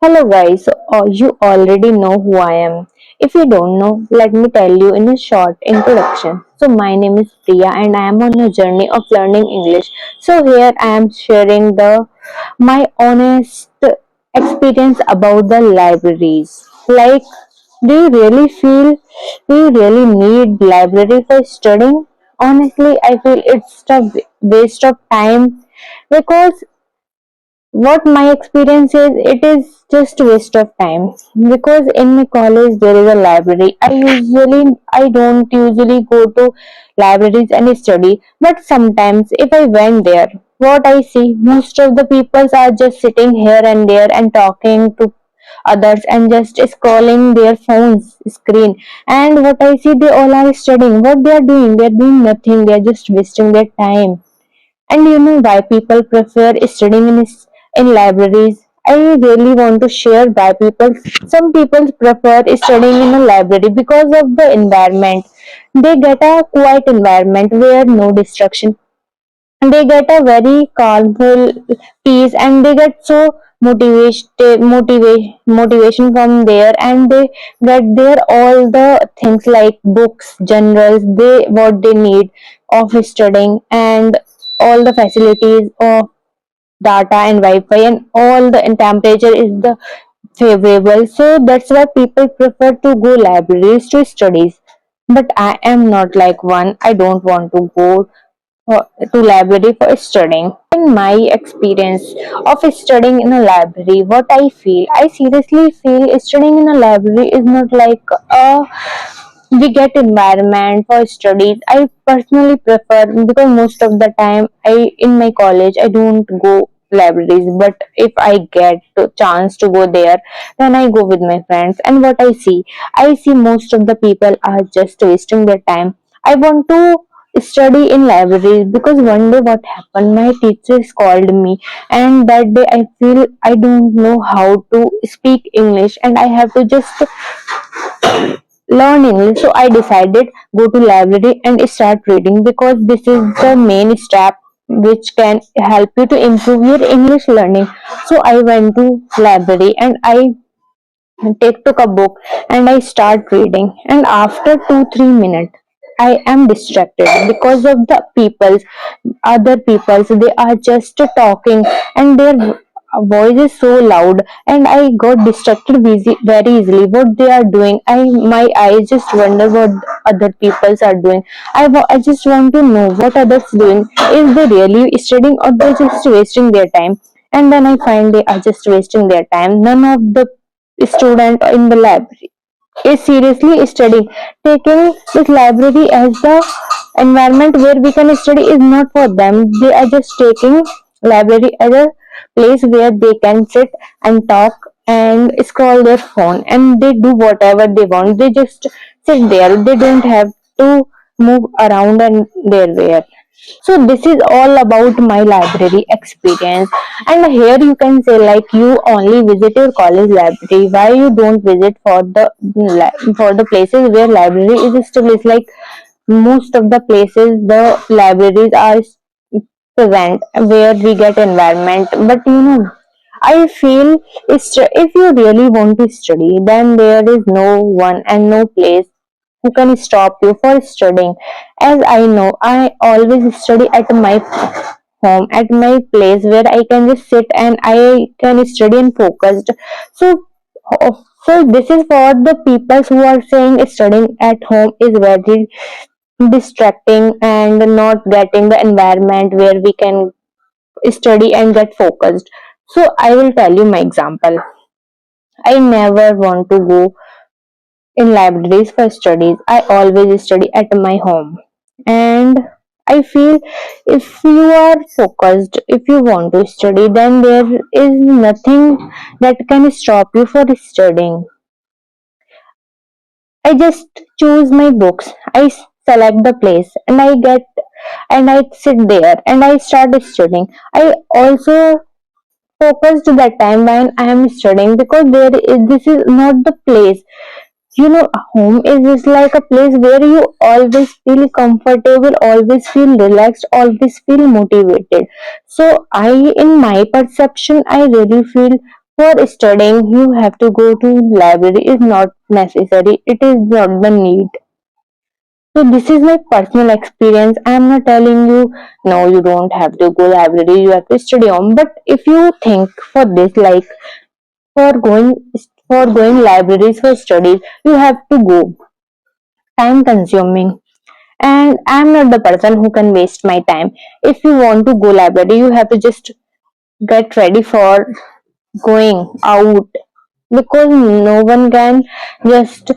Hello guys, you already know who I am. If you don't know, let me tell you in a short introduction. So my name is Priya and I am on a journey of learning English. So here I am sharing the my honest experience about the libraries. Like, do you really need library for studying? Honestly, I feel it's a waste of time because what my experience is, it is just a waste of time because in my college there is a library. I don't usually go to libraries and study, but sometimes if I went there, what I see, most of the people are just sitting here and there and talking to others and just scrolling their phones screen. And what I see, they all are studying. What they are doing, they are doing nothing, they are just wasting their time. And you know why people prefer studying in libraries? I really want to share why some people prefer studying in a library because of the environment. They get a quiet environment where no distraction. They get a very calmful peace and they get so motivation from there, and they get there all the things like books, journals, they what they need of studying, and all the facilities of data and Wi-Fi and all the and temperature is the favorable. So that's why people prefer to go libraries to studies. But I am not like one. I don't want to go to library for studying. In my experience of studying in a library, what I seriously feel studying in a library is not like a we get environment for studies. I personally prefer, because most of the time I in my college I don't go libraries, but if I get the chance to go there, then I go with my friends. And what I see most of the people are just wasting their time. I want to study in libraries because one day what happened, my teachers called me, and that day I feel I don't know how to speak English and I have to just learn English. So I decided go to library and start reading, because this is the main step which can help you to improve your English learning. So I went to library and I took a book and I start reading, and after 2-3 minutes I am distracted because of the other peoples. They are just talking and their voice is so loud, and I got distracted very easily. What they are doing, my eyes just wonder what other peoples are doing. I just want to know what others doing. Is they really studying or they just wasting their time? And then I find they are just wasting their time. None of the student in the library is seriously studying. Taking this library as the environment where we can study is not for them. They are just taking library as a place where they can sit and talk and scroll their phone, and they do whatever they want. They just sit there. They don't have to move around and their way. So this is all about my library experience. And here you can say, like, you only visit your college library, why you don't visit for the places where library is established? Like, most of the places the libraries are present where we get environment. But you know, I feel if you really want to study, then there is no one and no place who can stop you for studying. As I know, I always study at my home, at my place where I can just sit and I can study and focused. So, so this is for the people who are saying studying at home is very distracting and not getting the environment where we can study and get focused. So I will tell you my example. I never want to go in libraries for studies. I always study at my home. And I feel if you are focused, if you want to study, then there is nothing that can stop you for studying. I just choose my books. Select the place and I sit there and I start studying. I also focused that time when I am studying, because this is not the place. You know, home is just like a place where you always feel comfortable, always feel relaxed, always feel motivated. So I, in my perception, I really feel For studying, you have to go to library is not necessary. It is not the need. So this is my personal experience. I am not telling you no, you don't have to go library. You have to study on. But if you think for this, like for going for going libraries for studies, you have to go. Time consuming. And I'm not the person who can waste my time. If you want to go library, you have to just get ready for going out, because no one can just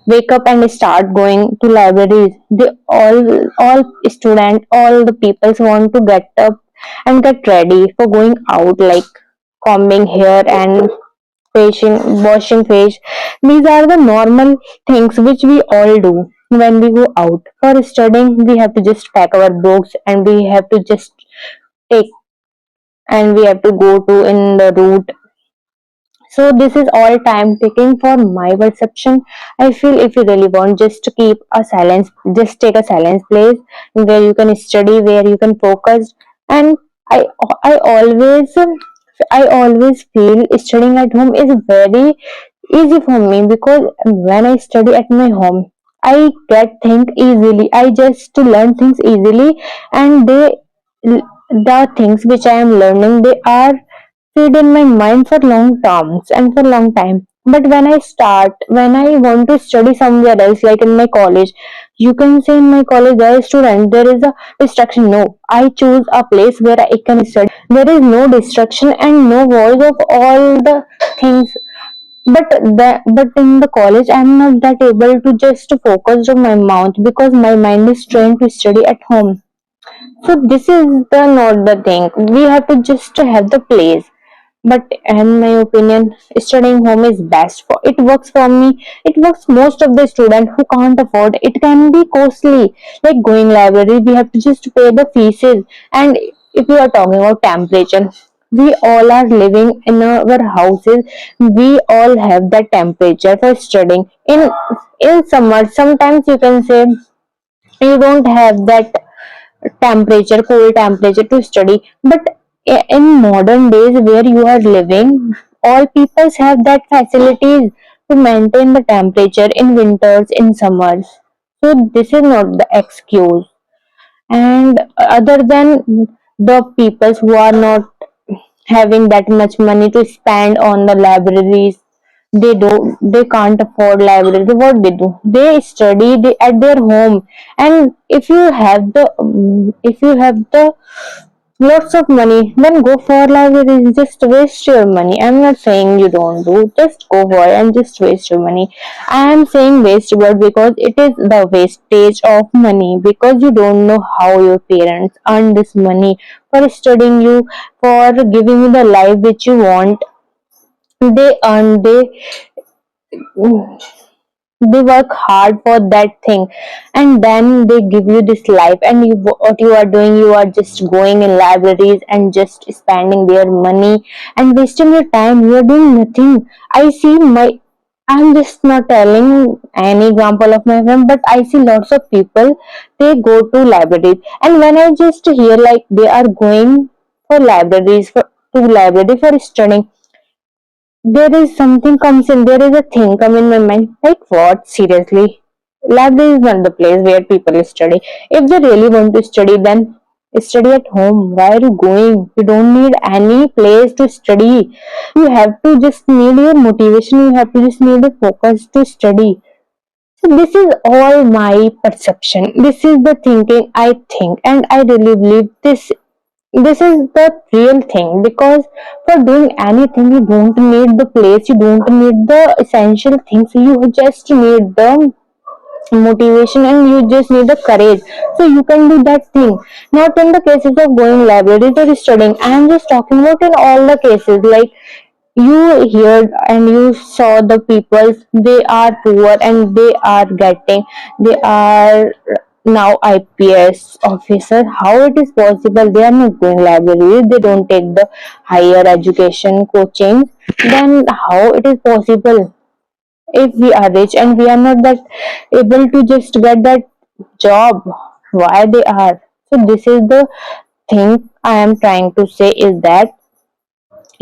wake up and start going to libraries. They all student, all the peoples want to get up and get ready for going out, like combing hair and washing face. These are the normal things which we all do when we go out. For studying, we have to just pack our books and we have to just take, and we have to go to in the route. So this is all time taking for my perception. I feel if you really want, just to keep a silence, just take a silence place where you can study, where you can focus. And I I always I always feel studying at home is very easy for me, because when I study at my home, I get think easily. I just learn things easily, and the things which I am learning, they are feed in my mind for long terms and for long time. But when I want to study somewhere else, like in my college, you can say in my college there is student, there is a distraction. No, I choose a place where I can study. There is no distraction and no voice of all the things. But in the college, I'm not that able to just focus on my mouth, because my mind is trained to study at home. So this is the not the thing. We have to just have the place. But in my opinion, studying home is best. For it works for me. It works most of the student who can't afford. It can be costly. Like going library, we have to just pay the fees. And if you are talking about temperature, we all are living in our houses. We all have that temperature for studying. In summer, sometimes you can say you don't have that cold temperature to study. But in modern days where you are living, all peoples have that facilities to maintain the temperature in winters, in summers. So this is not the excuse. And other than the peoples who are not having that much money to spend on the libraries, they can't afford library, what they do, they study at their home. And if you have the lots of money, then go for libraries. Just waste your money. I'm not saying you don't do. Just go for it and just waste your money. I am saying waste word because it is the wastage of money, because you don't know how your parents earn this money for studying you, for giving you the life which you want. They work hard for that thing, and then they give you this life. And what you are doing, you are just going in libraries and just spending their money and wasting your time. You are doing nothing. I'm just not telling any example of my friend, but I see lots of people, they go to libraries, and when I just hear like they are going for libraries for to library for studying, there is something comes in, there is a thing come in my mind, like what, seriously, library is not the place where people study. If they really want to study, then study at home. Why are you going? You don't need any place to study. You have to just need your motivation, you have to just need the focus to study. So this is all my perception, this is the thinking I think, and I really believe this is the real thing. Because for doing anything, you don't need the place, you don't need the essential things, you just need the motivation and you just need the courage, so you can do that thing. Not in the cases of going libraries or studying, I am just talking about in all the cases. Like you heard and you saw the people, they are poor and they are now IPS officer. How it is possible? They are not going libraries, they don't take the higher education coaching. Then how it is possible? If we are rich and we are not that able to just get that job, why they are? So this is the thing I am trying to say, is that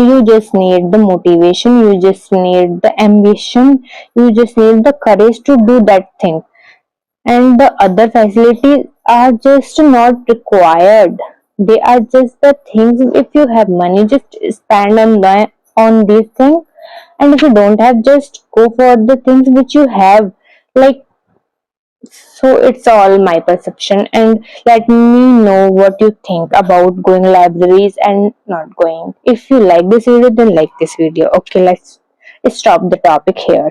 You just need the motivation, you just need the ambition, you just need the courage to do that thing. And the other facilities are just not required. They are just the things. If you have money, just spend on these things, and if you don't have, just go for the things which you have. Like, so it's all my perception, and let me know what you think about going libraries and not going. If you like this video, then like this video. Okay, let's stop the topic here.